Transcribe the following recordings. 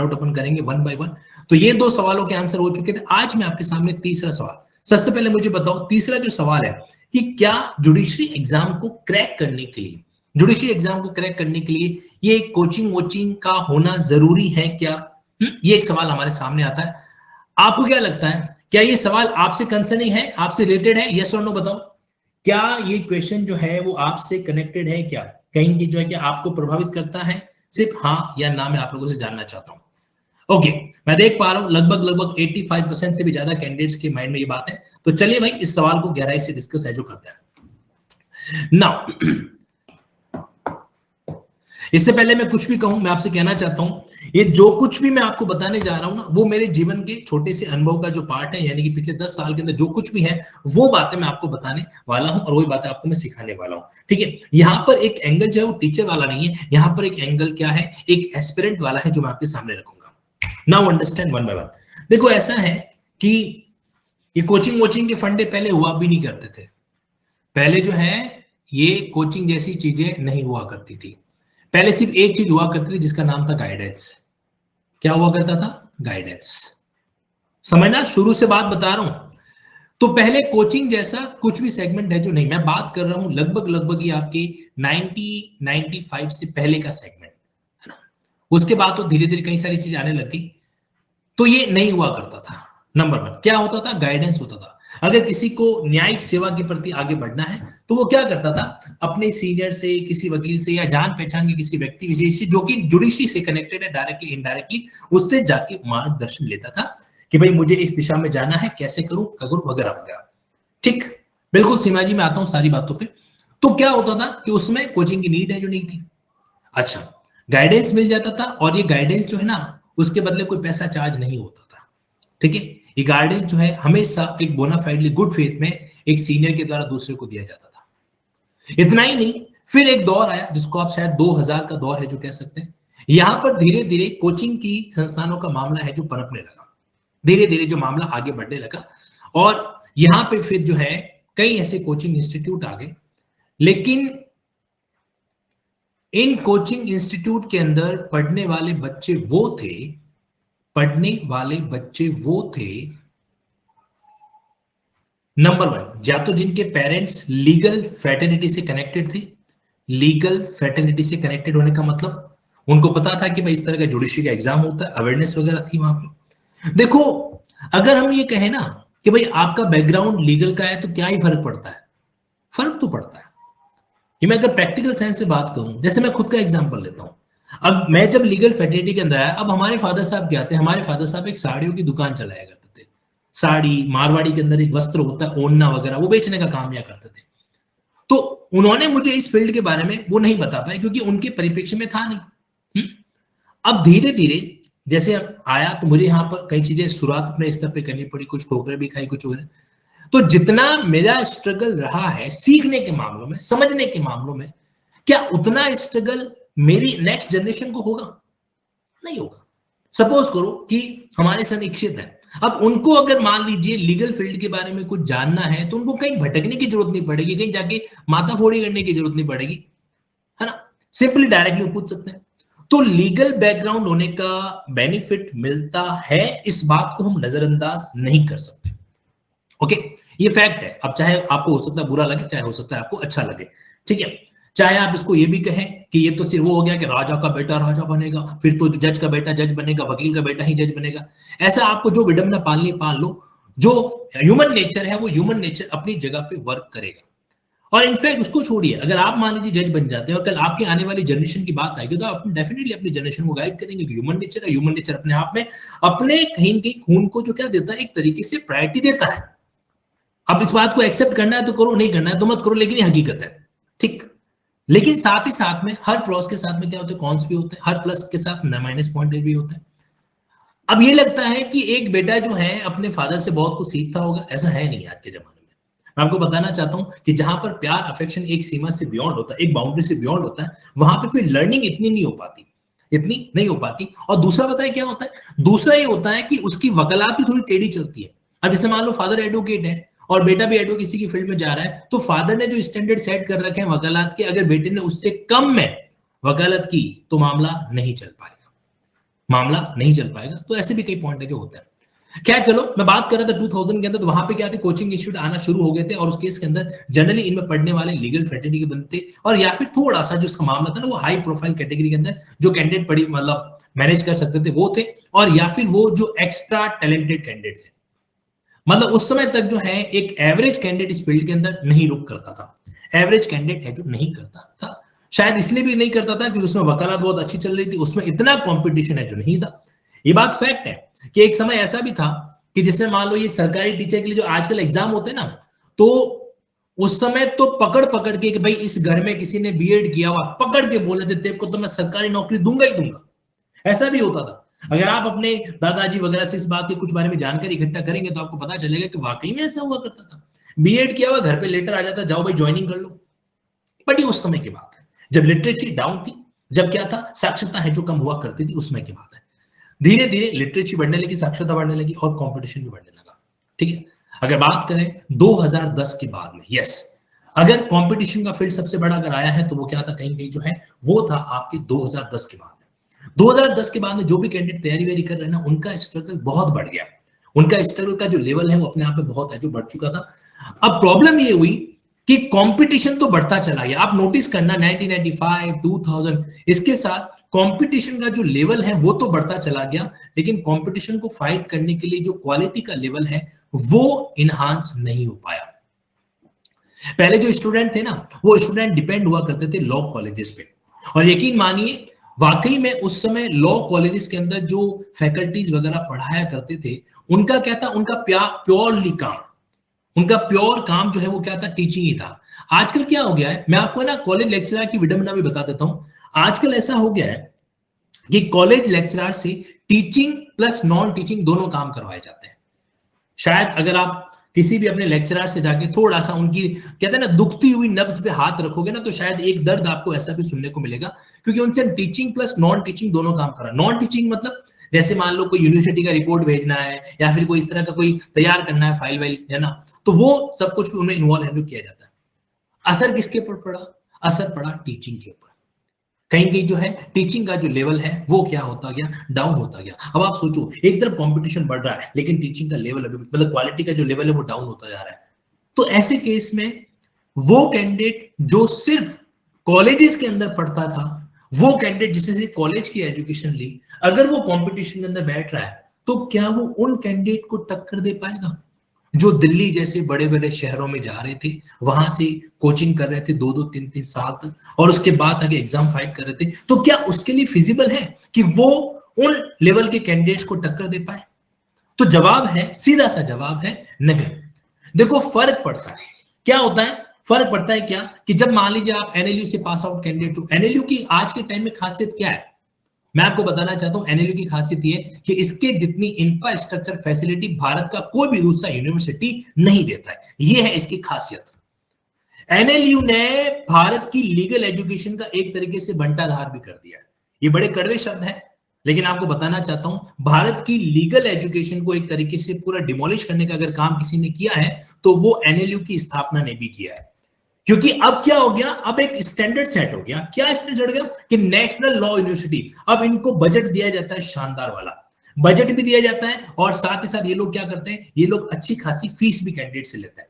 Out अपन करेंगे one by one. तो ये दो सवालों के आंसर हो चुके थे। आज मैं आपके सामने तीसरा सवाल। सबसे पहले मुझे बताओ तीसरा जो सवाल है कि क्या जुडिशरी एग्जाम को क्रैक करने के लिए, जुडिशरी एग्जाम को क्रैक करने के लिए ये कोचिंग वोचिंग का होना जरूरी है क्या? ये एक सवाल हमारे सामने आता है। आपको क्या लगता है, क्या ये सवाल आपसे कंसर्निंग है, आपसे रिलेटेड है? यस और नो बताओ। क्या ये क्वेश्चन जो है वो आपसे कनेक्टेड है क्या? कहीं जो है कि आपको प्रभावित करता है? सिर्फ हाँ या ना मैं आप लोगों से जानना चाहता हूं। ओके, मैं देख पा रहा हूं लगभग 85% से भी ज्यादा कैंडिडेट्स के माइंड में ये बात है। तो चलिए भाई इस सवाल को गहराई से डिस्कस है जो करता है नाउ। इससे पहले मैं कुछ भी कहूं, मैं आपसे कहना चाहता हूं ये जो कुछ भी मैं आपको बताने जा रहा हूं ना, वो मेरे जीवन के छोटे से अनुभव का जो पार्ट है, यानी कि पिछले 10 साल के अंदर जो कुछ भी है वो बातें मैं आपको बताने वाला हूं और वही बातें आपको मैं सिखाने वाला हूं। ठीक है, यहां पर एक एंगल जो है वो टीचर वाला नहीं है, यहां पर एक एंगल क्या है, एक एस्पिरेंट वाला है जो मैं आपके सामने रखूंगा। Now understand one by one. देखो ऐसा है कि ये कोचिंग वोचिंग के फंडे पहले हुआ भी नहीं करते थे। पहले जो है ये कोचिंग जैसी चीजें नहीं हुआ करती थी। पहले सिर्फ एक चीज हुआ करती थी जिसका नाम था गाइडेंस। क्या हुआ करता था? गाइडेंस। समझना, शुरू से बात बता रहा हूं। तो पहले कोचिंग जैसा कुछ भी सेगमेंट है जो नहीं, मैं बात कर रहा हूं लगभग ये आपकी 95 से पहले का सेगमेंट है ना। उसके बाद तो धीरे धीरे कई सारी चीज आने लगी। तो ये नहीं हुआ करता था। नंबर वन क्या होता था? गाइडेंस होता था। अगर किसी को न्यायिक सेवा के प्रति आगे बढ़ना है तो वो क्या करता था, अपने सीनियर से, किसी वकील से या जान पहचान के किसी व्यक्ति विशेष से जो कि जुडिशरी से कनेक्टेड है डायरेक्टली इनडायरेक्टली, उससे जाके मार्गदर्शन लेता था कि भाई मुझे इस दिशा में जाना है, कैसे करूं करूं वगैरह वगैरह। ठीक, बिल्कुल सीमा जी, मैं आता हूं सारी बातों पे। तो क्या होता था कि उसमें कोचिंग की नीड है जो नहीं थी। अच्छा, गाइडेंस मिल जाता था और ये गाइडेंस जो है ना, उसके बदले कोई पैसा चार्ज नहीं होता था। ठीक है, ये गाइडेंस जो है हमेशा एक बोनाफाइडली गुड फेथ में एक सीनियर के द्वारा दूसरे को दिया जाता था। इतना ही नहीं, फिर एक दौर आया जिसको आप शायद 2000 का दौर है जो कह सकते हैं। यहां पर धीरे धीरे कोचिंग की संस्थानों का मामला है जो पनपने लगा, धीरे धीरे जो मामला आगे बढ़ने लगा। और यहां पे फिर जो है कई ऐसे कोचिंग इंस्टीट्यूट आ गए। लेकिन इन कोचिंग इंस्टीट्यूट के अंदर पढ़ने वाले बच्चे वो थे, पढ़ने वाले बच्चे वो थे नंबर वन, या तो जिनके पेरेंट्स लीगल फैटर्निटी से कनेक्टेड थे। लीगल फैटर्निटी से कनेक्टेड होने का मतलब उनको पता था कि भाई इस तरह का जुडिशरी का एग्जाम होता है, अवेयरनेस वगैरह थी वहां पे। देखो, अगर हम ये कहें ना कि भाई आपका बैकग्राउंड लीगल का है तो क्या ही फर्क पड़ता है? फर्क तो पड़ता है। ये मैं अगर प्रैक्टिकल साइंस से बात करूं, जैसे मैं खुद का एग्जांपल लेता हूं। अब मैं जब लीगल फैटर्निटी के अंदर आया, अब हमारे फादर साहब क्या थे, हमारे फादर साहब एक साड़ियों की दुकान चलाया करते थे। साड़ी, मारवाड़ी के अंदर एक वस्त्र होता है ओढ़ना वगैरह, वो बेचने का काम या करते थे। तो उन्होंने मुझे इस फील्ड के बारे में वो नहीं बता पाए क्योंकि उनके परिप्रेक्ष्य में था नहीं। अब धीरे धीरे जैसे अब आया तो मुझे यहाँ पर कई चीजें शुरुआत अपने स्तर पे करनी पड़ी, कुछ ठोकरें भी खाई, कुछ और। तो जितना मेरा स्ट्रगल रहा है सीखने के मामलों में, समझने के मामलों में, क्या उतना स्ट्रगल मेरी नेक्स्ट जनरेशन को होगा? नहीं होगा। सपोज करो कि हमारे सनिक्षित है, अब उनको अगर मान लीजिए लीगल फील्ड के बारे में कुछ जानना है तो उनको कहीं भटकने की जरूरत नहीं पड़ेगी, कहीं जाके माथाफोड़ी करने की जरूरत नहीं पड़ेगी, है ना। सिंपली डायरेक्टली पूछ सकते हैं। तो लीगल बैकग्राउंड होने का बेनिफिट मिलता है, इस बात को हम नजरअंदाज नहीं कर सकते। ओके, ये फैक्ट है। अब चाहे आपको हो सकता है बुरा लगे, चाहे हो सकता है आपको अच्छा लगे। ठीक है, चाहे आप इसको ये भी कहें कि ये तो सिर्फ वो हो गया कि राजा का बेटा राजा बनेगा, फिर तो जज का बेटा जज बनेगा, वकील का बेटा ही जज बनेगा। ऐसा आपको जो विडंबना पालनी पाल लो। जो ह्यूमन नेचर है वो ह्यूमन नेचर अपनी जगह पे वर्क करेगा। और इनफैक्ट उसको छोड़िए, अगर आप मान लीजिए जज बन जाते हैं और कल आपके आने वाली जनरेशन की बात आएगी तो आप डेफिनेटली अपनी जनरेशन को गाइड करेंगे कि ह्यूमन नेचर है। ह्यूमन नेचर अपने आप में अपने कहीं न कहीं खून को जो क्या देता है, एक तरीके से प्रायोरिटी देता है। अब इस बात को एक्सेप्ट करना है तो करो, नहीं करना है तो मत करो, लेकिन ये हकीकत है। ठीक, लेकिन साथ ही साथ में हर प्रोस के साथ में क्या होते हैं, कॉन्स भी होते हैं, हर प्लस के साथ माइनस पॉइंट भी होते हैं। अब ये लगता है कि एक बेटा जो है अपने फादर से बहुत कुछ सीखता होगा, ऐसा है नहीं आज के जमाने में। मैं आपको बताना चाहता हूं कि जहां पर प्यार अफेक्शन एक सीमा से बियॉन्ड होता है, एक बाउंड्री से बियॉन्ड होता है, वहां पे फिर लर्निंग इतनी नहीं हो पाती, इतनी नहीं हो पाती। और दूसरा बताए क्या होता है, दूसरा ये होता है कि उसकी वकालत भी थोड़ी टेढ़ी चलती है। अब जैसे मान लो फादर एडवोकेट है और बेटा भी एडवोकेसी की फील्ड में जा रहा है, तो फादर ने जो स्टैंडर्ड सेट कर रखे हैं वकालत के, अगर बेटे ने उससे कम में वकालत की तो मामला नहीं चल पाएगा। मामला नहीं चल पाएगा। तो ऐसे भी कई पॉइंट है जो होते हैं। खैर चलो, मैं बात कर रहा था 2000 के अंदर, तो वहां पे क्या थे, कोचिंग इंस्टीट्यूट आना शुरू हो गए थे, और उस केस के अंदर जनरली इनमें पढ़ने वाले लीगल फ्रेटर्निटी के बनते, और या फिर थोड़ा सा जो इसका मामला था ना, वो हाई प्रोफाइल कैटेगरी के अंदर जो कैंडिडेट पढ़ी मतलब मैनेज कर सकते थे वो थे, और या फिर वो जो एक्स्ट्रा टैलेंटेड कैंडिडेट थे। मतलब उस समय तक जो है एक एवरेज कैंडिडेट इस फील्ड के अंदर नहीं रुक करता था। एवरेज कैंडिडेट है जो नहीं करता था, शायद इसलिए भी नहीं करता था क्योंकि उसमें वकालत बहुत अच्छी चल रही थी, उसमें इतना कंपटीशन है जो नहीं था। ये बात फैक्ट है कि एक समय ऐसा भी था कि जिसमें मान लो ये सरकारी टीचर के लिए जो आजकल एग्जाम होते हैं ना, तो उस समय तो पकड़ पकड़ के कि भाई इस घर में किसी ने बीएड किया हुआ, पकड़ के बोले थे तेरे को तो मैं सरकारी नौकरी दूंगा ही दूंगा। ऐसा भी होता था। अगर आप अपने दादाजी वगैरह से इस बात के कुछ बारे में जानकारी इकट्ठा करेंगे तो आपको पता चलेगा कि वाकई में ऐसा हुआ करता था। बीएड किया हुआ, घर पे लेटर आ जाता, जाओ भाई ज्वाइनिंग कर लो। बट ये उस समय की बात है जब लिटरेसी डाउन थी, जब क्या था, साक्षरता है जो कम हुआ करती थी, उसमें की बात है। धीरे धीरे लिटरेसी बढ़ने लगी, साक्षरता बढ़ने लगी, और कंपटीशन भी बढ़ने लगा। ठीक है, अगर बात करें 2010 के बाद में, यस, अगर कंपटीशन का फील्ड सबसे बड़ा अगर आया है तो वो क्या था, कहीं कहीं जो है वो था आपके 2010 के बाद में। 2010 के बाद में जो भी कैंडिडेट तैयारी वेरी कर रहे हैं ना, उनका स्ट्रगल बहुत बढ़ गया। उनका स्ट्रगल का जो लेवल है वो अपने आप में बहुत है जो बढ़ चुका था। अब प्रॉब्लम ये हुई कि कंपटीशन तो बढ़ता चला गया। आप नोटिस करना 1995 2000 इसके साथ कंपटीशन का जो लेवल है वो तो बढ़ता चला गया, लेकिन कंपटीशन को फाइट करने के लिए जो क्वालिटी का लेवल है वो इनहांस नहीं हो पाया। पहले जो स्टूडेंट थे ना, वो स्टूडेंट डिपेंड हुआ करते थे लॉ कॉलेजेस पे, और यकीन मानिए वाकई में उस समय लॉ कॉलेजेस के अंदर जो फैकल्टीज वगैरह पढ़ाया करते थे, उनका क्या था, उनका प्योरली काम, उनका प्योर काम जो है वो क्या था, टीचिंग ही था। आजकल क्या हो गया है, मैं आपको ना कॉलेज लेक्चरर की विडंबना भी बता देता हूं। आजकल ऐसा हो गया है कि कॉलेज लेक्चरर से टीचिंग प्लस नॉन टीचिंग दोनों काम करवाए जाते हैं। शायद अगर आप किसी भी अपने लेक्चरर से जाके थोड़ा सा उनकी कहते हैं ना दुखती हुई नब्ज पे हाथ रखोगे ना, तो शायद एक दर्द आपको ऐसा भी सुनने को मिलेगा, क्योंकि उनसे टीचिंग प्लस नॉन टीचिंग दोनों काम कर रहा है। नॉन टीचिंग मतलब जैसे मान लो कोई यूनिवर्सिटी का रिपोर्ट भेजना है या फिर कोई इस तरह का कोई तैयार करना है फाइल वाइल, है ना, तो वो सब कुछ उनमें इन्वॉल्व है जो किया जाता है। असर किसके ऊपर पड़ा, असर पड़ा टीचिंग के ऊपर। कहीं कहीं जो है टीचिंग का जो लेवल है वो क्या होता गया, डाउन होता गया। अब आप सोचो, एक तरफ कंपटीशन बढ़ रहा है लेकिन टीचिंग का लेवल अभी मतलब क्वालिटी का जो लेवल है वो डाउन होता जा रहा है। तो ऐसे केस में वो कैंडिडेट जो सिर्फ कॉलेजेस के अंदर पढ़ता था, वो कैंडिडेट जिसने सिर्फ कॉलेज की एजुकेशन ली, अगर वो कंपटीशन के अंदर बैठ रहा है तो क्या वो उन कैंडिडेट को टक्कर दे पाएगा जो दिल्ली जैसे बड़े बड़े शहरों में जा रहे थे, वहां से कोचिंग कर रहे थे 2-2 3-3 साल तक, और उसके बाद आगे एग्जाम फाइट कर रहे थे? तो क्या उसके लिए फिजिबल है कि वो उन लेवल के कैंडिडेट्स को टक्कर दे पाए? तो जवाब है, सीधा सा जवाब है नहीं। देखो फर्क पड़ता है, क्या होता है, फर्क पड़ता है क्या, कि जब मान लीजिए आप एनएलयू से पास आउट कैंडिडेट हो, एनएलयू की आज के टाइम में खासियत क्या है, मैं आपको बताना चाहता हूं। एनएलयू की खासियत ये कि इसके जितनी इंफ्रास्ट्रक्चर फैसिलिटी भारत का कोई भी दूसरा यूनिवर्सिटी नहीं देता है, ये है इसकी खासियत। एनएलयू ने भारत की लीगल एजुकेशन का एक तरीके से बंटाधार भी कर दिया है। ये बड़े कड़वे शब्द हैं, लेकिन आपको बताना चाहता हूं, भारत की लीगल एजुकेशन को एक तरीके से पूरा डिमोलिश करने का अगर काम किसी ने किया है तो वो एनएलयू की स्थापना ने भी किया है। क्योंकि अब क्या हो गया, अब एक स्टैंडर्ड सेट हो गया। क्या स्टैंडर्ड गया कि नेशनल लॉ यूनिवर्सिटी, अब इनको बजट दिया जाता है शानदार वाला, बजट भी दिया जाता है, और साथ ही साथ ये लोग क्या करते हैं, ये लोग अच्छी खासी फीस भी कैंडिडेट से लेते हैं।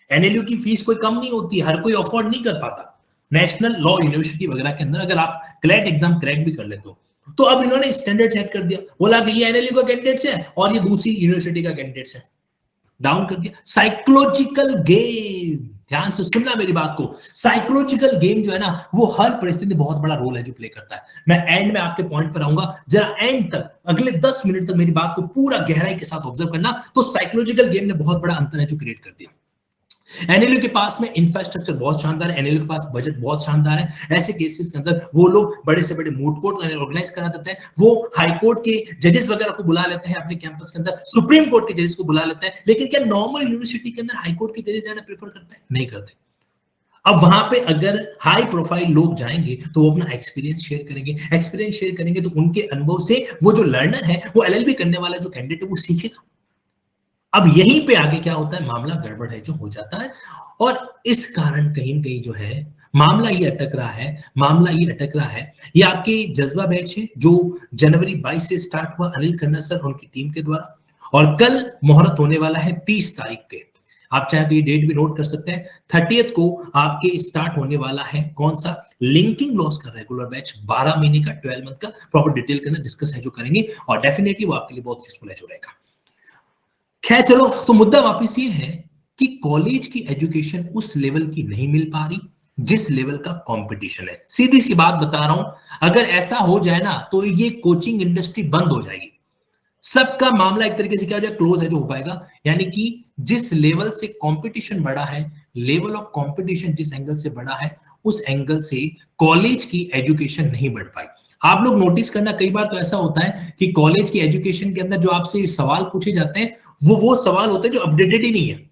एनएलयू की फीस कोई कम नहीं होती, हर कोई अफोर्ड नहीं कर पाता। नेशनल लॉ यूनिवर्सिटी वगैरह के अंदर अगर आप क्लैट एग्जाम क्रैक भी कर लेते हो, तो अब इन्होंने स्टैंडर्ड सेट कर दिया, बोला कि ये एनएलयू का कैंडिडेट्स है और ये दूसरी यूनिवर्सिटी का कैंडिडेट्स है, डाउन कर दिया। साइकोलॉजिकल गेम, ध्यान से सुनना मेरी बात को, साइकोलॉजिकल गेम जो है ना, वो हर परिस्थिति में बहुत बड़ा रोल है जो प्ले करता है। मैं एंड में आपके पॉइंट पर आऊंगा, जरा एंड तक अगले 10 मिनट तक मेरी बात को पूरा गहराई के साथ ऑब्जर्व करना। तो साइकोलॉजिकल गेम ने बहुत बड़ा अंतर है जो क्रिएट कर दिया। एनएलयू के पास में इंफ्रास्ट्रक्चर बहुत शानदार है, एनएलयू के पास बजट बहुत शानदार है। ऐसे केसेस के अंदर वो लोग बड़े से बड़े मूड कोर्ट ऑर्गेनाइज करा देते हैं, वो हाई कोर्ट के जजेस वगैरह को बुला लेते हैं अपने कैंपस के अंदर, सुप्रीम कोर्ट के जजेस को बुला लेते हैं। लेकिन क्या नॉर्मल यूनिवर्सिटी के अंदर हाई कोर्ट के जजेस जाना प्रेफर करते हैं? नहीं करते। अब वहां पे अगर हाई प्रोफाइल लोग जाएंगे तो वो अपना एक्सपीरियंस शेयर करेंगे, एक्सपीरियंस शेयर करेंगे तो उनके अनुभव से वो जो लर्नर है, वो एलएलबी करने वाला जो कैंडिडेट है वो सीखेगा। अब यहीं पे आगे क्या होता है, मामला गड़बड़ है जो हो जाता है। और इस कारण कहीं न कहीं जो है मामला ये अटक रहा है, मामला ये अटक रहा है। ये आपके जज्बा बैच है जो जनवरी 22 से स्टार्ट हुआ अनिल खन्ना सर उनकी टीम के द्वारा, और कल मुहूर्त होने वाला है 30 तारीख के। आप चाहे तो ये डेट भी नोट कर सकते हैं। 30th को आपके स्टार्ट होने वाला है कौन सा, लिंकिंग लॉस का रेगुलर बैच, 12 महीने का, 12 मंथ का, प्रॉपर डिटेल के अंदर डिस्कस है जो करेंगे, और डेफिनेटली वो आपके लिए बहुत यूजफुल है जो रहेगा। खैर चलो, तो मुद्दा वापस ये है कि कॉलेज की एजुकेशन उस लेवल की नहीं मिल पा रही जिस लेवल का कंपटीशन है। सीधी सी बात बता रहा हूं, अगर ऐसा हो जाए ना तो ये कोचिंग इंडस्ट्री बंद हो जाएगी। सबका मामला एक तरीके से क्या हो जाए, क्लोज है जो हो पाएगा। यानी कि जिस लेवल से कंपटीशन बढ़ा है, लेवल ऑफ कंपटीशन जिस एंगल से बढ़ा है, उस एंगल से कॉलेज की एजुकेशन नहीं बढ़ पाई। आप लोग नोटिस करना, कई बार तो ऐसा होता है कि कॉलेज की एजुकेशन के अंदर जो आपसे सवाल पूछे जाते हैं वो सवाल होते हैं जो अपडेटेड ही नहीं है।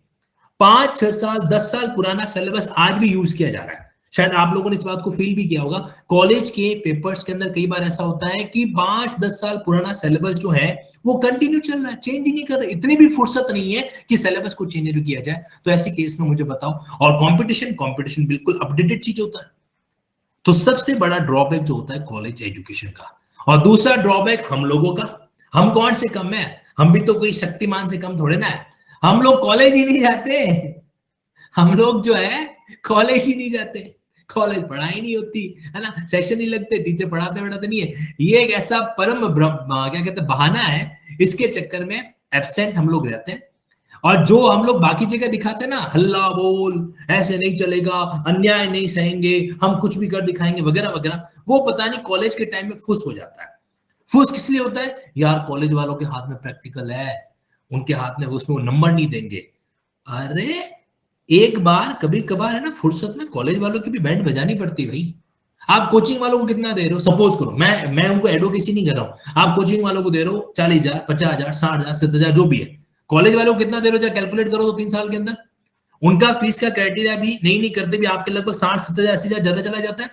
5 6 साल 10 साल पुराना सिलेबस आज भी यूज किया जा रहा है। शायद आप लोगों ने इस बात को फील भी किया होगा, कॉलेज के पेपर्स के अंदर कई बार ऐसा होता है कि 5 10 साल पुराना सिलेबस जो है वो कंटिन्यू चल रहा है, चेंज ही नहीं कर रहा। इतनी भी फुर्सत नहीं है कि सिलेबस को चेंज किया जाए। तो ऐसे केस में मुझे बताओ, और कंपटीशन कंपटीशन बिल्कुल अपडेटेड चीज होता है। तो सबसे बड़ा ड्रॉबैक जो होता है कॉलेज एजुकेशन का। और दूसरा ड्रॉबैक हम लोगों का, हम कौन से कम है, हम भी तो कोई शक्तिमान से कम थोड़े ना है। हम लोग कॉलेज ही नहीं जाते, हम लोग जो है कॉलेज ही नहीं जाते, कॉलेज पढ़ाई नहीं होती है ना, सेशन नहीं लगते, टीचर पढ़ाते पढ़ाते नहीं है। ये एक ऐसा परम क्या कहते हैं बहाना है, इसके चक्कर में एब्सेंट हम लोग रहते हैं। और जो हम लोग बाकी जगह दिखाते हैं ना, हल्ला बोल, ऐसे नहीं चलेगा, अन्याय नहीं सहेंगे, हम कुछ भी कर दिखाएंगे वगैरह वगैरह, वो पता नहीं कॉलेज के टाइम में फुस हो जाता है। फुस किस लिए होता है यार, कॉलेज वालों के हाथ में प्रैक्टिकल है, उनके हाथ में उसमें वो नंबर नहीं देंगे। अरे एक बार कभी कभार है ना, फुर्सत में कॉलेज वालों की भी बैंड बजानी पड़ती है भाई। आप कोचिंग वालों को कितना दे रहे हो, सपोज करो, मैं उनको एडवोकेसी नहीं कर रहा हूं, आप कोचिंग वालों को दे रहे हो 40,000 50,000 60,000 70,000 जो भी है, कॉलेज वालों को कितना दे रहे हो, कैलकुलेट करो तो 3 साल के अंदर उनका फीस का क्राइटेरिया भी नहीं करते भी आपके लगभग 60 70,000 80,000 ज्यादा चला जाता है।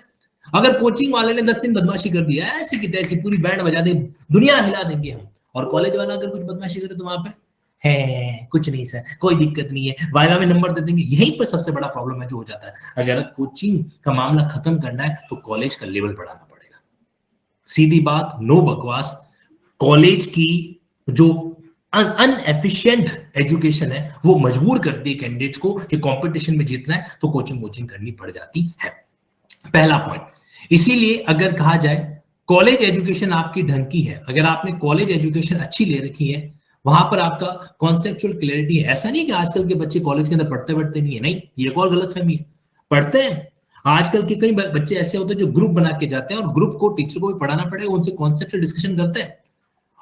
अगर कोचिंग वाले ने 10 दिन बदमाशी कर दिया ऐसी की तैसी, पूरी बैंड बजा दे, दुनिया हिला देंगे हम। और कॉलेज वाला अगर कुछ बदमाशी करे तो वहां पे है कुछ नहीं सर, कोई दिक्कत नहीं है, वाइवा में नंबर दे देंगे। यहीं पर सबसे बड़ा प्रॉब्लम है जो हो जाता है। अगर कोचिंग का मामला खत्म करना है तो कॉलेज का लेवल बढ़ाना पड़ेगा। सीधी बात, नो बकवास। कॉलेज की जो अनएफिशिएंट एजुकेशन है वो मजबूर करती है कैंडिडेट्स को कि कंपटीशन में जीतना है तो कोचिंग कोचिंग करनी पड़ जाती है। पहला पॉइंट। इसीलिए अगर कहा जाए कॉलेज एजुकेशन आपकी ढंग की है, अगर आपने कॉलेज एजुकेशन अच्छी ले रखी है, वहां पर आपका कॉन्सेप्चुअल क्लैरिटी है। ऐसा नहीं कि आजकल के बच्चे कॉलेज के अंदर पढ़ते पढ़ते नहीं है, नहीं, ये एक और गलत फहमी है, पढ़ते हैं। आजकल के कई बच्चे ऐसे होते हैं जो ग्रुप बना के जाते हैं और ग्रुप को टीचर को भी पढ़ाना पड़ेगा, उनसे कॉन्सेप्चुअल डिस्कशन करते हैं।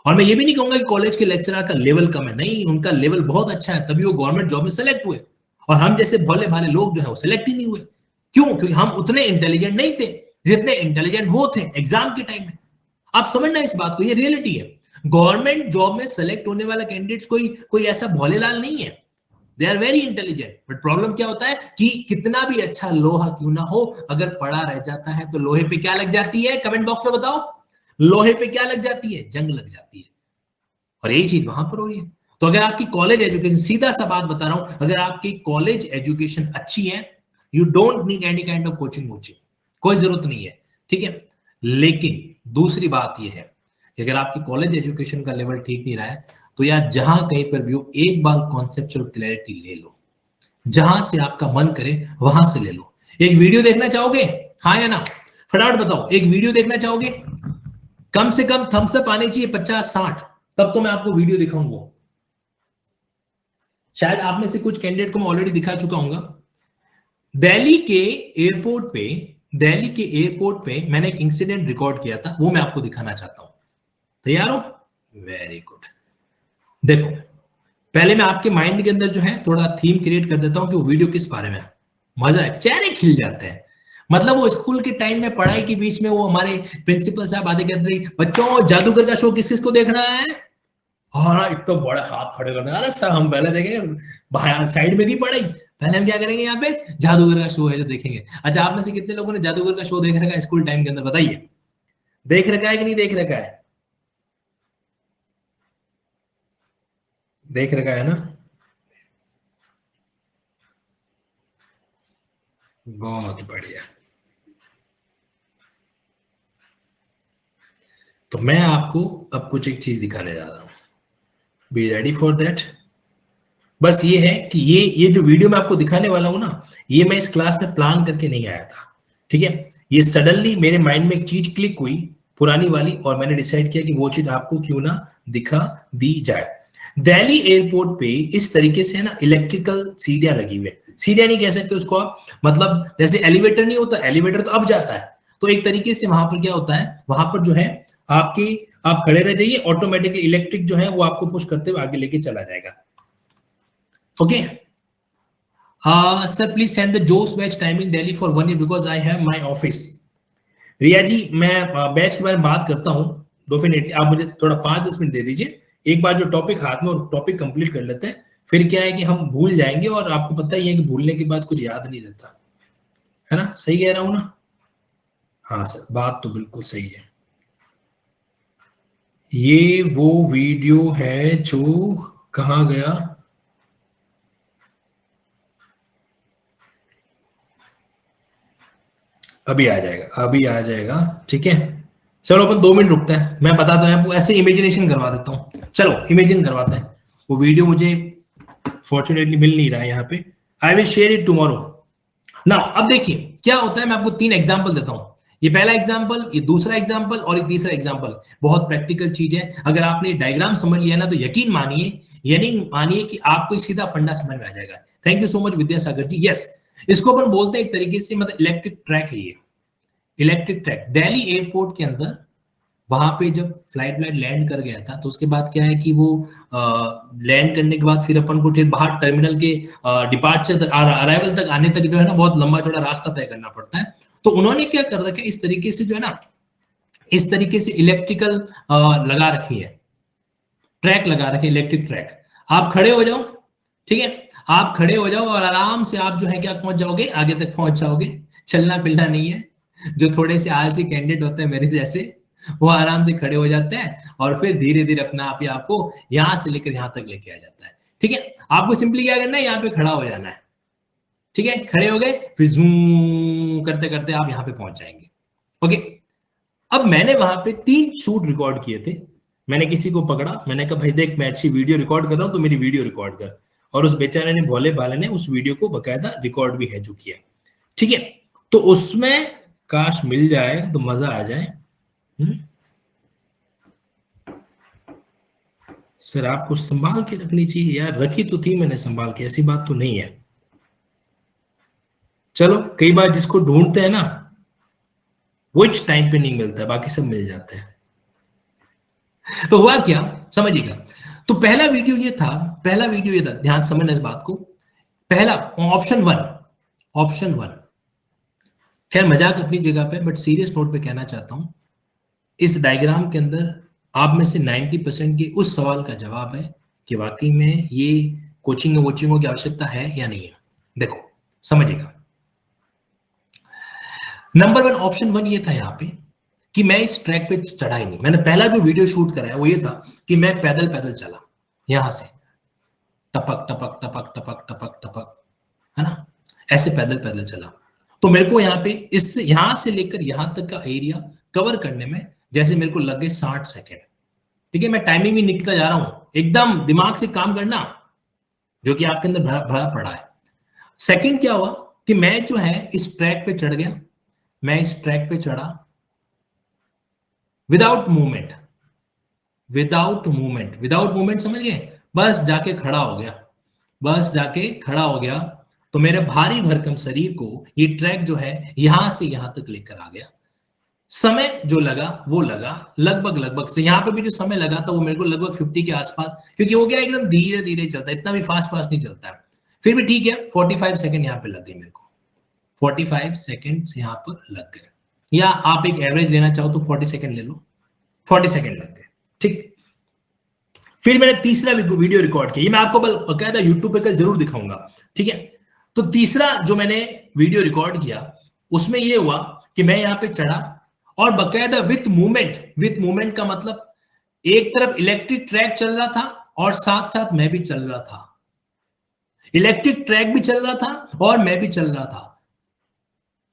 और मैं ये भी नहीं कहूंगा कि कॉलेज के लेक्चरर का लेवल कम है, नहीं, उनका लेवल बहुत अच्छा है, तभी वो गवर्नमेंट जॉब में सेलेक्ट हुए। और हम जैसे भोले भाले लोग जो है वो सिलेक्ट ही नहीं हुए। क्यों? क्योंकि हम उतने इंटेलिजेंट नहीं थे जितने इंटेलिजेंट वो थे एग्जाम के टाइम में। आप समझना इस बात को, ये रियलिटी है। गवर्नमेंट जॉब में सेलेक्ट होने वाला कैंडिडेट कोई कोई ऐसा भोले लाल नहीं है। They are very intelligent, but problem क्या होता है कि कितना भी अच्छा लोहा क्यों ना हो, अगर पड़ा रह जाता है तो लोहे पे क्या लग जाती है, कमेंट बॉक्स में बताओ, लोहे पे क्या लग जाती है, जंग लग जाती है। और यही चीज वहां पर हो रही है। तो अगर आपकी कॉलेज एजुकेशन, सीधा सा बात बता रहा हूं, अगर आपकी कॉलेज एजुकेशन अच्छी है, you don't need any kind of coaching वोचिंग, कोई जरूरत नहीं है, ठीक है। लेकिन दूसरी बात यह है कि अगर आपकी कॉलेज एजुकेशन का लेवल ठीक नहीं रहा है, तो यार जहां कहीं पर भी हो, एक बार कॉन्सेप्चुअल क्लैरिटी ले लो, जहां से आपका मन करे वहां से ले लो। एक वीडियो देखना चाहोगे, हाँ या ना, फटाफट बताओ, एक वीडियो देखना चाहोगे? कम से कम थम्स अप आने चाहिए 50 60, तब तो मैं आपको वीडियो दिखाऊंगा। शायद आप में से कुछ कैंडिडेट को मैं ऑलरेडी दिखा चुका हूं। दिल्ली के एयरपोर्ट पे, दिल्ली के एयरपोर्ट पे मैंने एक इंसिडेंट रिकॉर्ड किया था, वो मैं आपको दिखाना चाहता हूं। तैयार हो? Very good. देखो, पहले मैं आपके माइंड के अंदर जो है थोड़ा थीम क्रिएट कर देता हूं कि वो वीडियो किस बारे में है। मजा है, चेहरे खिल जाते हैं। मतलब वो स्कूल के टाइम में पढ़ाई के बीच में वो हमारे प्रिंसिपल साहब आते कहते थे, बच्चों जादूगर का शो किस किस को देखना है। हाँ, एक तो बड़े हाथ खड़े करने, अरे सर हम पहले देखेंगे, बाहर साइड में नहीं पढ़ाई, पहले हम क्या करेंगे, यहाँ पे जादूगर का शो है जो देखेंगे। अच्छा, आप में से कितने लोगों ने जादूगर का शो देख रखा है स्कूल टाइम के अंदर, बताइए, देख रखा है कि नहीं देख रखा है? देख रखा है ना? बहुत बढ़िया। तो मैं आपको अब कुछ एक चीज दिखाने जा रहा हूं, बी रेडी फॉर दैट। बस ये है कि ये जो वीडियो मैं आपको दिखाने वाला हूं ना, ये मैं इस क्लास में प्लान करके नहीं आया था, ठीक है। ये सडनली मेरे माइंड में एक चीज क्लिक हुई पुरानी वाली, और मैंने डिसाइड किया कि वो चीज आपको क्यों ना दिखा दी जाए। दिल्ली एयरपोर्ट पे इस तरीके से है ना इलेक्ट्रिकल सीढ़ियां लगी हुई है, सीढ़ियां नहीं कह सकते उसको आप, मतलब जैसे एलिवेटर नहीं होता, एलिवेटर तो अब जाता है, तो एक तरीके से वहां पर क्या होता है, वहां पर जो है आपकी, आप खड़े रह जाइए, ऑटोमेटिकली इलेक्ट्रिक जो है वो आपको पुश करते हुए आगे लेके चला जाएगा। Okay sir, please send the Josh batch timing Delhi for 1 year because I have my office. Riya ji, मैं बैच के बारे में बात करता हूँ डेफिनेटली, आप मुझे थोड़ा 5-10 मिनट दे दीजिए, एक बार जो टॉपिक हाथ में, टॉपिक कंप्लीट कर लेते हैं, फिर क्या है कि हम भूल जाएंगे, और आपको पता ही है कि भूलने के बाद कुछ याद नहीं रहता, है ना, सही कह रहा हूं ना? हाँ सर, बात तो बिल्कुल सही है। ये वो वीडियो है जो कहाँ गया, अभी आ जाएगा, अभी आ जाएगा, ठीक है। चलो अपन 2 मिनट रुकते हैं, मैं बताता हूँ आपको, ऐसे इमेजिनेशन करवा देता हूँ, चलो इमेजिन करवाते हैं। वो वीडियो मुझे फॉर्चुनेटली मिल नहीं रहा है यहाँ पे, I will share it tomorrow. ना अब देखिए क्या होता है, मैं आपको 3 एग्जांपल देता हूं। ये पहला एग्जांपल, ये दूसरा एग्जांपल, और ये तीसरा एग्जांपल। बहुत प्रैक्टिकल चीज है, अगर आपने डायग्राम समझ लिया ना, तो यकीन मानिए, यानी मानिए कि आपको सीधा फंडा समझ में आ जाएगा। Thank you so much Vidyasagar ji. Yes, इसको अपन बोलते हैं एक तरीके से, मतलब इलेक्ट्रिक ट्रैक है ये, इलेक्ट्रिक ट्रैक। दिल्ली एयरपोर्ट के अंदर, वहां पे जब फ्लाइट लैंड कर गया था, तो उसके बाद क्या है कि वो लैंड करने के बाद फिर अपन को फिर बाहर टर्मिनल के डिपार्चर अराइवल तक आने तक जो है ना, बहुत लंबा चौड़ा रास्ता तय करना पड़ता है। तो उन्होंने क्या कर रखा है, इस तरीके से जो है ना, इस तरीके से इलेक्ट्रिकल लगा रखी है, ट्रैक लगा रखे, इलेक्ट्रिक ट्रैक। आप खड़े हो जाओ, ठीक है, आप खड़े हो जाओ, और आराम से आप जो है क्या पहुंच जाओगे, आगे तक पहुंच जाओगे। चलना फिरना नहीं है। जो थोड़े से आलसी कैंडिडेट होते हैं मेरे जैसे, वो आराम से खड़े हो जाते हैं, और फिर धीरे धीरे अपना आप ही आपको यहां से लेकर यहां तक लेके आ जाता है, ठीक है। आपको सिंपली क्या करना है, यहाँ पे खड़ा हो जाना है, ठीक है, खड़े हो गए, फिर जूम करते करते आप यहाँ पे पहुंच जाएंगे। ओके, अब मैंने वहां पे 3 शूट रिकॉर्ड किए थे। मैंने किसी को पकड़ा, मैंने कहा भाई देख, मैं अच्छी वीडियो रिकॉर्ड कर रहा हूं, तो मेरी वीडियो रिकॉर्ड कर। और उस बेचारे ने, भोले भाले ने, उस वीडियो को बकायदा रिकॉर्ड भी है जो किया, ठीक है। तो उसमें काश मिल जाए तो मजा आ जाए। सर आपको संभाल के रखनी चाहिए यार, रखी तो थी मैंने संभाल के, ऐसी बात तो नहीं है। चलो, कई बार जिसको ढूंढते हैं ना, वो इस टाइम पे नहीं मिलता है, बाकी सब मिल जाते हैं। तो हुआ क्या, समझिएगा। तो पहला वीडियो ये था, पहला वीडियो ये था, ध्यान समझना इस बात को। पहला ऑप्शन 1, ऑप्शन 1, खैर मजाक अपनी जगह पे, बट सीरियस नोट पे कहना चाहता हूं, इस डायग्राम के अंदर आप में से 90% के उस सवाल का जवाब है कि वाकई में ये कोचिंग वोचिंगों की आवश्यकता है या नहीं है। देखो समझिएगा, नंबर 1, ऑप्शन 1 ये था यहाँ पे कि मैं इस ट्रैक पे चढ़ा ही नहीं। मैंने पहला जो वीडियो शूट कराया वो ये था कि मैं पैदल पैदल चला, यहां से टपक टपक टपक टपक टपक टपक, है ना, ऐसे पैदल पैदल चला। तो मेरे को यहाँ पे इस यहां से लेकर यहां तक का एरिया कवर करने में जैसे मेरे को लगे 60 सेकेंड, ठीक है। मैं टाइमिंग भी निकलता जा रहा हूं, एकदम दिमाग से काम करना, जो कि आपके अंदर भरा भरा पड़ा है। सेकंड क्या हुआ कि मैं जो है इस ट्रैक पे चढ़ गया, मैं इस ट्रैक पे चढ़ा without movement, without movement, without movement, समझ गए, बस जाके खड़ा हो गया, बस जाके खड़ा हो गया। तो मेरे भारी भरकम शरीर को ये ट्रैक जो है यहां से यहां तक लेकर आ गया। समय जो लगा वो लगा लगभग लगभग से, यहां पे भी जो समय लगा था वो मेरे को लगभग 50 के आसपास, क्योंकि वो क्या एकदम धीरे धीरे चलता है, इतना भी फास्ट फास्ट नहीं चलता है। फिर भी ठीक है, 45 सेकंड यहाँ पे लग गए मेरे को, 45 सेकंड यहाँ पर लग गए, या आप एक एवरेज लेना चाहो तो 40 सेकंड ले लो, 40 सेकंड लग गए, ठीक। फिर मैंने तीसरा वीडियो रिकॉर्ड किया, ये मैं आपको बकायदा यूट्यूब पे कल जरूर दिखाऊंगा, ठीक है। तो तीसरा जो मैंने वीडियो रिकॉर्ड किया, उसमें ये हुआ कि मैं यहाँ पे चढ़ा, और बकायदा विथ मूवमेंट, विथ मूवमेंट का मतलब एक तरफ इलेक्ट्रिक ट्रैक चल रहा था और साथ साथ मैं भी चल रहा था, इलेक्ट्रिक ट्रैक भी चल रहा था और मैं भी चल रहा था,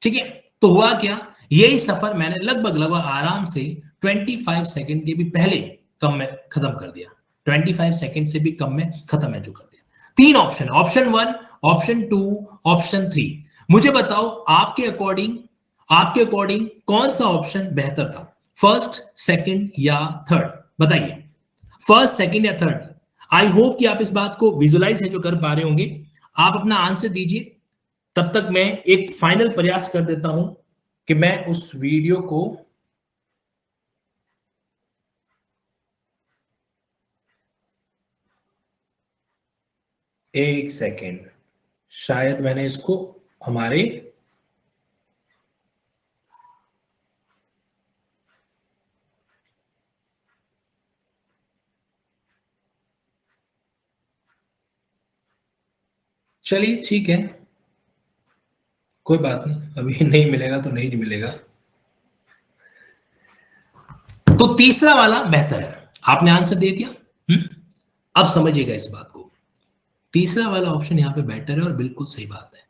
ठीक है। तो हुआ क्या, यही सफर मैंने लगभग लगभग आराम से 25 सेकंड के भी पहले कम में खत्म कर दिया, 25 सेकंड से भी कम में खत्म है जो कर दिया। 3 ऑप्शन, ऑप्शन 1, ऑप्शन 2, ऑप्शन 3। मुझे बताओ आपके अकॉर्डिंग कौन सा ऑप्शन बेहतर था, फर्स्ट, सेकंड या थर्ड? बताइए, फर्स्ट, सेकंड या थर्ड? आई होप कि आप इस बात को विजुलाइज है जो कर पा रहे होंगे। आप अपना आंसर दीजिए, तब तक मैं एक फाइनल प्रयास कर देता हूं कि मैं उस वीडियो को एक सेकेंड, शायद मैंने इसको हमारे चलिए ठीक है, कोई बात नहीं, अभी नहीं मिलेगा तो नहीं मिलेगा। तो तीसरा वाला बेहतर है, आपने आंसर दे दिया। अब समझिएगा इस बात को, तीसरा वाला ऑप्शन यहां पे बेटर है और बिल्कुल सही बात है।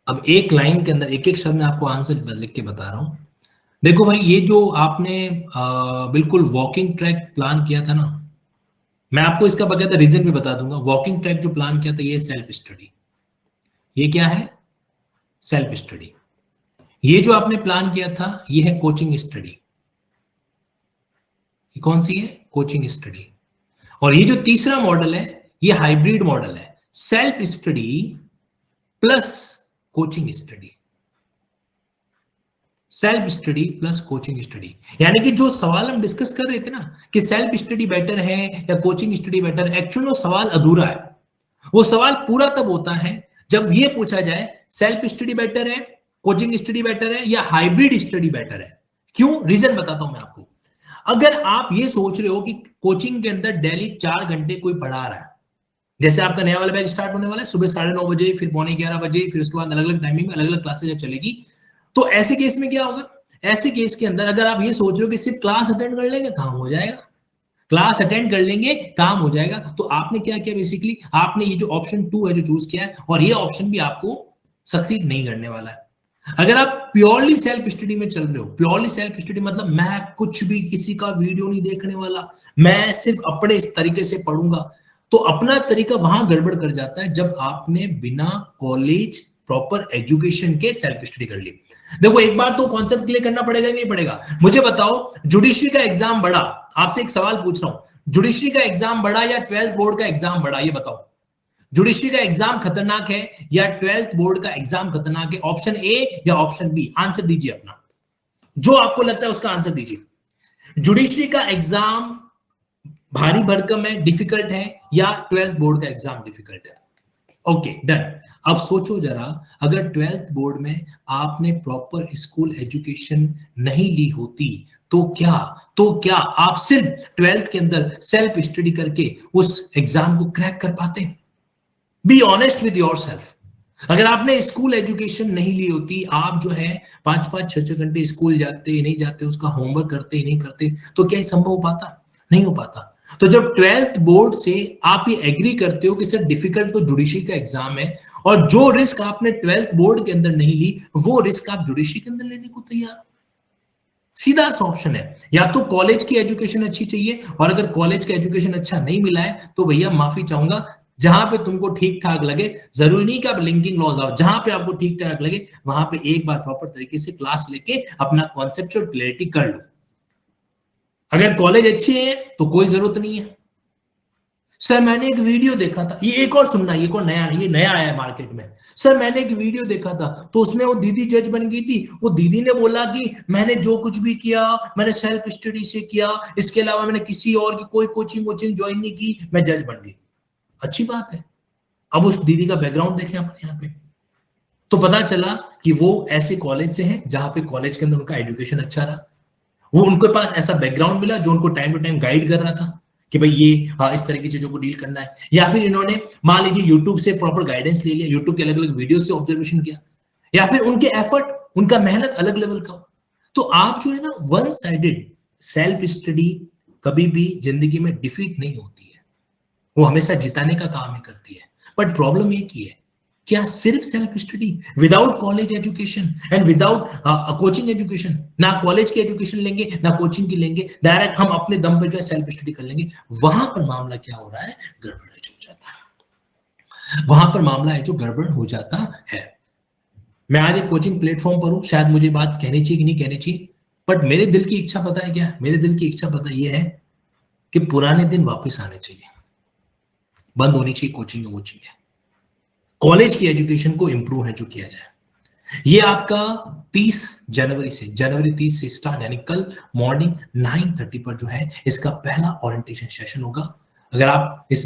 अब एक लाइन के अंदर एक एक शब्द में आपको आंसर लिख के बता रहा हूं। देखो भाई, ये जो आपने बिल्कुल वॉकिंग ट्रैक प्लान किया था ना, मैं आपको इसका बकायदा रीजन भी बता दूंगा। वॉकिंग ट्रैक जो प्लान किया था ये सेल्फ स्टडी, ये क्या है, सेल्फ स्टडी। ये जो आपने प्लान किया था ये है कोचिंग स्टडी। ये कौन सी है, कोचिंग स्टडी। और ये जो तीसरा मॉडल है ये हाइब्रिड मॉडल है, self study plus coaching study. Self study plus coaching study, यानी कि जो सवाल हम डिस्कस कर रहे थे ना कि सेल्फ स्टडी बेटर है या कोचिंग स्टडी बेटर है, एक्चुअली वो सवाल अधूरा है। वो सवाल पूरा तब होता है जब ये पूछा जाए सेल्फ स्टडी बेटर है, कोचिंग स्टडी बेटर है या हाइब्रिड स्टडी बेटर है। क्यों, रीजन बताता हूं मैं आपको। अगर आप ये सोच रहे हो कि कोचिंग के अंदर डेली 4 घंटे कोई पढ़ा रहा है, जैसे आपका नया वाला बैच स्टार्ट होने वाला है सुबह 9:30 बजे, फिर 11:45 बजे, फिर उसके बाद अलग अलग टाइमिंग में अलग अलग क्लासेज चलेगी, तो ऐसे केस में क्या होगा, ऐसे केस के अंदर अगर आप ये सोच रहे हो कि सिर्फ क्लास अटेंड कर लेंगे काम हो जाएगा, क्लास अटेंड कर लेंगे काम हो जाएगा, तो आपने क्या किया, बेसिकली आपने ये जो ऑप्शन 2 है जो चूज किया है, और ये ऑप्शन भी आपको सक्सीड नहीं करने वाला है। अगर आप प्योरली सेल्फ स्टडी में चल रहे हो, प्योरली सेल्फ स्टडी मतलब मैं कुछ भी किसी का वीडियो नहीं देखने वाला, मैं सिर्फ अपने इस तरीके से पढ़ूंगा, तो अपना तरीका वहां गड़बड़ कर जाता है जब आपने बिना कॉलेज प्रॉपर एजुकेशन के सेल्फ स्टडी कर ली। देखो एक बार तो कॉन्सेप्ट क्लियर करना पड़ेगा नहीं पड़ेगा, मुझे बताओ जुडिशरी का एग्जाम बड़ा, आपसे एक सवाल पूछ रहा हूं, जुडिशरी का एग्जाम बड़ा या 12th बोर्ड का एग्जाम बड़ा, ये बताओ। जुडिशरी का एग्जाम खतरनाक है या 12th बोर्ड का एग्जाम खतरनाक है, ऑप्शन ए या ऑप्शन बी, आंसर दीजिए अपना, जो आपको लगता है उसका आंसर दीजिए। जुडिशरी का एग्जाम भारी भरकम है, डिफिकल्ट है, या 12th बोर्ड का एग्जाम डिफिकल्ट है? Okay done. अब सोचो जरा, अगर 12th बोर्ड में आपने प्रॉपर स्कूल एजुकेशन नहीं ली होती तो क्या आप सिर्फ 12th के अंदर सेल्फ स्टडी करके उस एग्जाम को क्रैक कर पाते? Be honest with yourself. अगर आपने स्कूल एजुकेशन नहीं ली होती, आप जो है 5-5 6-6 घंटे स्कूल जाते नहीं जाते, उसका होमवर्क करते नहीं करते, तो क्या संभव हो पाता? नहीं हो पाता। तो जब 12th बोर्ड से आप ये एग्री करते हो कि सर डिफिकल्ट तो जुडिशरी का एग्जाम है, और जो रिस्क आपने 12th बोर्ड के अंदर नहीं ली वो रिस्क आप जुडिशरी के अंदर लेने को तैयार, सीधा सा ऑप्शन है। या तो कॉलेज की एजुकेशन अच्छी चाहिए, और अगर कॉलेज का एजुकेशन अच्छा नहीं मिला है तो भैया माफी चाहूंगा, जहां पे तुमको ठीक ठाक लगे, जरूरी नहीं कि आप लिंकिंग लॉज आओ, जहां पे आपको ठीक ठाक लगे वहां पे एक बार प्रॉपर तरीके से क्लास लेके अपना कॉन्सेप्चुअल क्लैरिटी कर लो। अगर कॉलेज अच्छे है तो कोई जरूरत नहीं है। सर मैंने एक वीडियो देखा था, ये एक और सुनना, ये कोई नया, ये नया आया है मार्केट में। सर मैंने एक वीडियो देखा था तो उसमें वो दीदी जज बन गई थी, वो दीदी ने बोला कि मैंने जो कुछ भी किया मैंने सेल्फ स्टडी से किया, इसके अलावा मैंने किसी और की कोई कोचिंग वोचिंग ज्वाइन नहीं की, मैं जज बन गई। अच्छी बात है। अब उस दीदी का बैकग्राउंड देखें अपन यहाँ पे, तो पता चला कि वो ऐसे कॉलेज से हैं जहां पे कॉलेज के अंदर उनका एजुकेशन अच्छा रहा, वो उनके पास ऐसा बैकग्राउंड मिला जो उनको टाइम टू टाइम गाइड कर रहा था कि भाई ये इस तरह की चीजों को डील करना है, या फिर इन्होंने मान लीजिए यूट्यूब से प्रॉपर गाइडेंस ले लिया, यूट्यूब के अलग अलग वीडियो से ऑब्जर्वेशन किया, या फिर उनके एफर्ट, उनका मेहनत अलग लेवल का हो। तो आप जो है ना वन साइडेड सेल्फ स्टडी कभी भी जिंदगी में डिफीट नहीं होती है, वो हमेशा जिताने का काम ही करती है। बट प्रॉब्लम एक ही है क्या सिर्फ self study without college education and without coaching education? ना कॉलेज की एजुकेशन लेंगे ना कोचिंग की लेंगे, डायरेक्ट हम अपने दम पे जो है सेल्फ स्टडी कर लेंगे। वहां पर मामला क्या हो रहा है? गड़बड़ हो जाता है। वहां पर मामला है जो गड़बड़ हो जाता है। मैं आज एक कोचिंग प्लेटफॉर्म पर हूं, शायद मुझे बात कहनी चाहिए कि नहीं कहनी चाहिए, बट मेरे दिल की इच्छा पता है क्या? मेरे दिल की इच्छा पता ये है कि पुराने दिन वापस आने चाहिए, बंद होनी चाहिए कोचिंग है, कॉलेज की एजुकेशन को इंप्रूव है जो किया जाए। ये आपका 30 जनवरी से, जनवरी 30 से स्टार्ट, यानी कल मॉर्निंग 9:30 पर जो है इसका पहला ओरिएंटेशन सेशन होगा। अगर आप इस